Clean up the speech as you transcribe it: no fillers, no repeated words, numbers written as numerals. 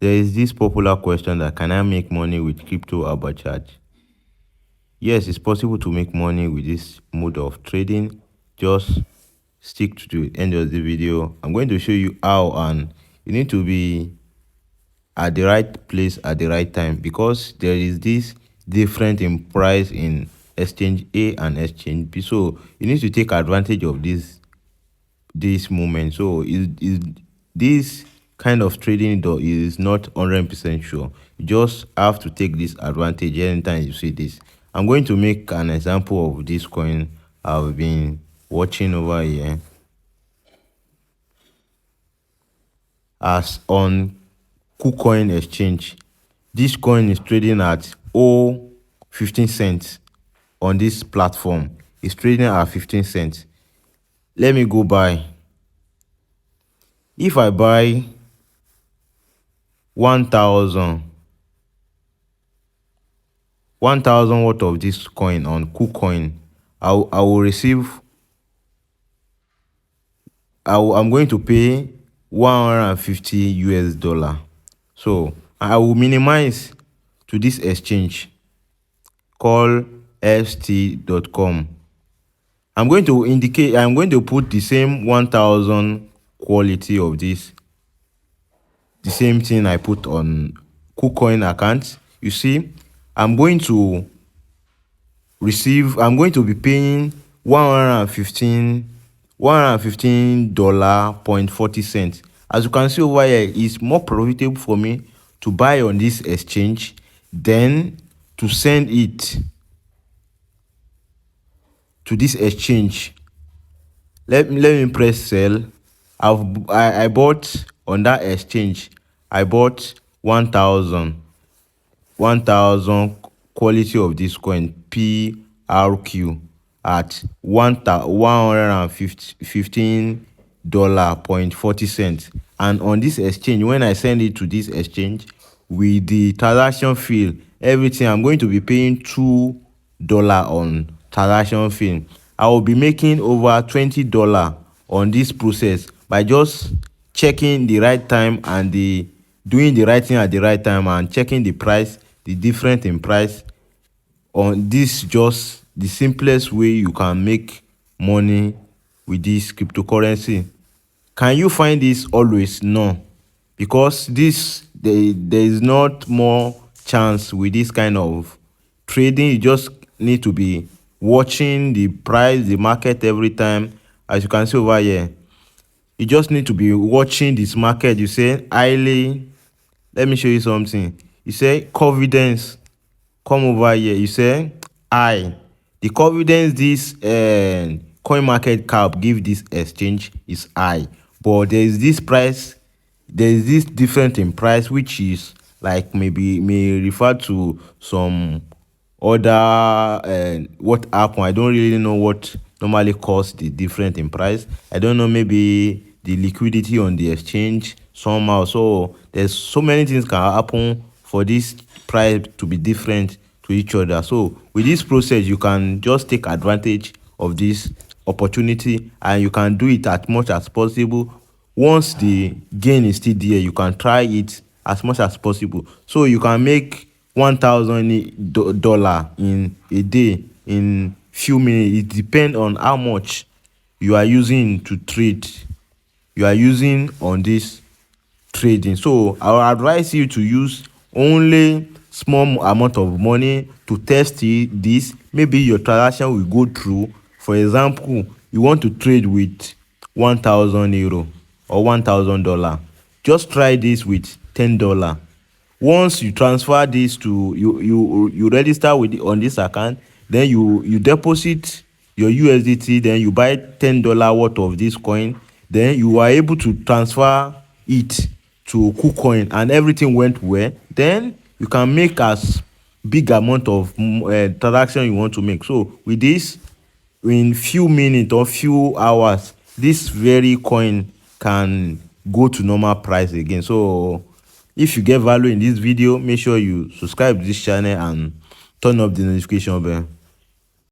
There is this popular question that can I make money with crypto arbitrage? Yes, it's possible to make money with this mode of trading. Just stick to the end of the video. I'm going to show you how, and you need to be at the right place at the right time, because there is this different in price in exchange A and exchange B. So you need to take advantage of this moment. So is this kind of trading though is not 100% sure. You just have to take this advantage anytime you see this. I'm going to make an example of this coin I've been watching over here, as on Kucoin exchange. This coin is trading at 15 cents on this platform. It's trading at 15 cents. Let me go buy. If I buy 1,000 worth of this coin on Kucoin, I will receive. I'm going to pay 150 US dollar. So I will minimize to this exchange called ft.com. I'm going to put the same 1,000 quality of this, the same thing I put on Kucoin account. You see, I'm going to be paying 115 dollar 40 cents. As you can see over here, it's more profitable for me to buy on this exchange than to send it to this exchange. Let me press sell. I bought on that exchange. I bought 1,000 quality of this coin PRQ at 115 dollar 40 cents. And on this exchange, when I send it to this exchange with the transaction fee, everything, I'm going to be paying $2 on transaction fee. I will be making over $20 on this process by just checking the right time and doing the right thing at the right time and checking the price, the difference in price. On this, just the simplest way you can make money with this cryptocurrency. Can you find this always? No, because there is not more chance with this kind of trading. You just need to be watching the price, the market every time. As you can see over here, you just need to be watching this market. You say highly. Let me show you something. You say confidence. Come over here. You say I. The confidence this coin market cap give this exchange is high, but there is this price. There is this difference in price, which is like may refer to some other what happened. I don't really know what normally cause the difference in price. I don't know, maybe the liquidity on the exchange somehow. So there's so many things can happen for this price to be different to each other. So with this process, you can just take advantage of this opportunity and you can do it as much as possible. Once the gain is still there, you can try it as much as possible. So you can make $1,000 in a day, in few minutes. It depends on how much you are using to trade, you are using on this trading. So I will advise you to use only small amount of money to test this. Maybe your transaction will go through. For example, you want to trade with 1,000 euro or $1,000. Just try this with $10. Once you transfer this to you register with on this account, then you deposit your USDT, then you buy $10 worth of this coin, then you are able to transfer it to Kucoin and everything went well. Then you can make as big amount of transaction you want to make. So with this, in few minutes or few hours, this very coin can go to normal price again. So if you get value in this video, make sure you subscribe to this channel and turn up the notification bell.